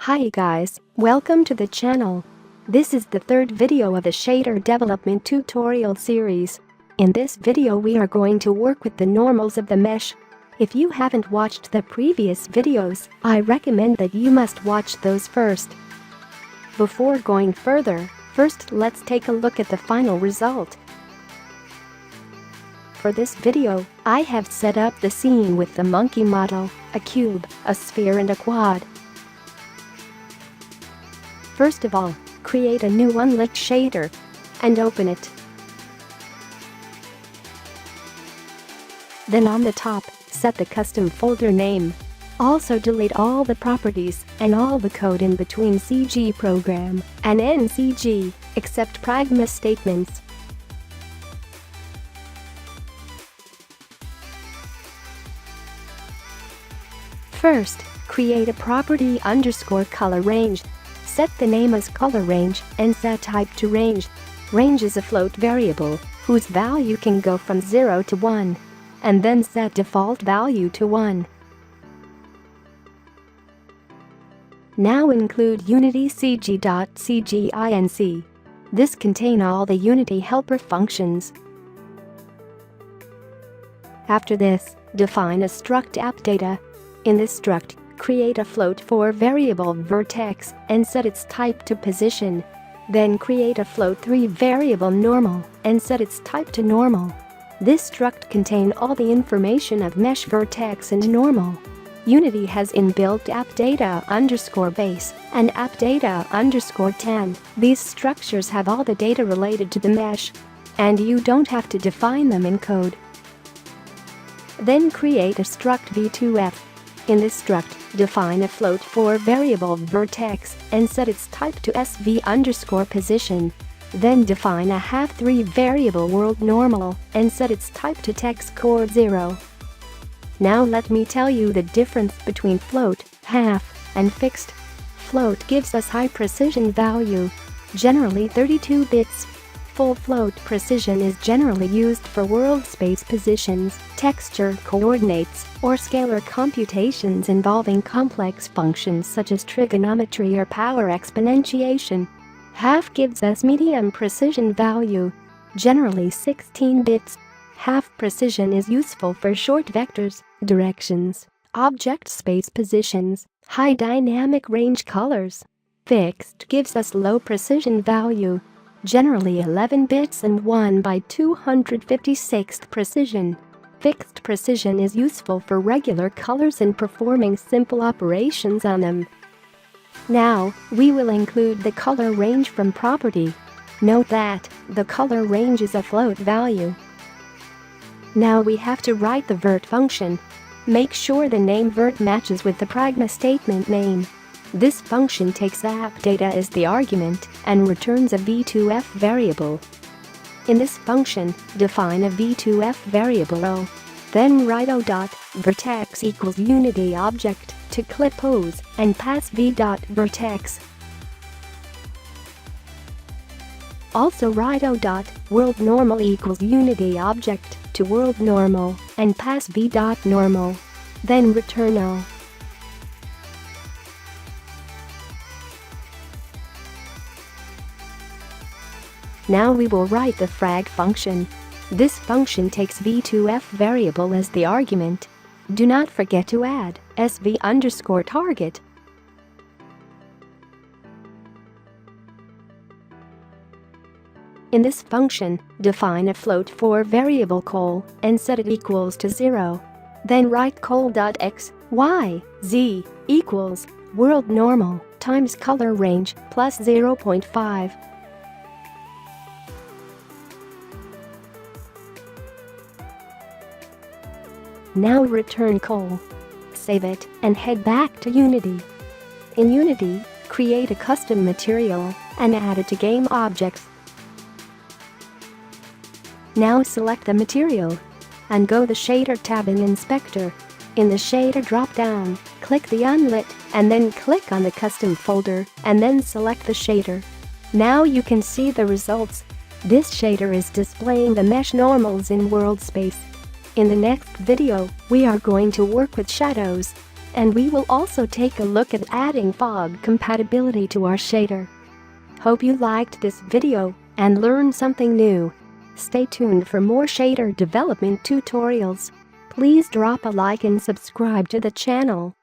Hi guys, welcome to the channel. This is the third video of the shader development tutorial series. In this video we are going to work with the normals of the mesh. If you haven't watched the previous videos, I recommend that you must watch those first. Before going further, first let's take a look at the final result. For this video, I have set up the scene with the monkey model, a cube, a sphere and a quad. First of all, create a new unlit shader and open it. Then on the top, set the custom folder name. Also delete all the properties and all the code in between CG program and NCG, except pragma statements. First, create a property underscore color range. Set the name as color range and set type to range. Range is a float variable whose value can go from 0 to 1. And then set default value to 1. Now include Unity3d.cginc. This contains all the Unity helper functions. After this, define a struct appdata. In this struct, create a float for variable vertex and set its type to position. Then create a float3 variable normal and set its type to normal. This struct contains all the information of mesh vertex and normal. Unity has inbuilt appdata_base and appdata_10. These structures have all the data related to the mesh, and you don't have to define them in code. Then create a struct v2f. In this struct, define a float for variable vertex and set its type to sv_position. Then define a half3 variable world normal and set its type to text core 0. Now let me tell you the difference between float, half, and fixed. Float gives us high precision value, generally 32 bits. Full float precision is generally used for world space positions, texture coordinates, or scalar computations involving complex functions such as trigonometry or power exponentiation. Half gives us medium precision value, generally 16 bits. Half precision is useful for short vectors, directions, object space positions, high dynamic range colors. Fixed gives us low precision value, generally 11 bits and 1 by 256th precision. Fixed precision is useful for regular colors and performing simple operations on them. Now, we will include the color range from property. Note that the color range is a float value. Now we have to write the vert function. Make sure the name vert matches with the pragma statement name. This function takes appdata as the argument and returns a v2f variable. In this function, define a v2f variable O. Then write O.vertex equals unity object to clip pose and pass v.vertex. Also write O.world normal equals unity object to world normal and pass v.normal. Then return O. Now we will write the frag function. This function takes v2f variable as the argument. Do not forget to add sv_target. In this function, define a float for variable col and set it equals to 0. Then write col.x, y, z equals world normal times color range plus 0.5. Now return col. Save it and head back to Unity. In Unity, create a custom material and add it to game objects. Now select the material and go the shader tab in inspector. In the shader drop-down, click the unlit and then click on the custom folder and then select the shader. Now you can see the results. This shader is displaying the mesh normals in world space. In the next video, we are going to work with shadows. And we will also take a look at adding fog compatibility to our shader. Hope you liked this video and learned something new. Stay tuned for more shader development tutorials. Please drop a like and subscribe to the channel.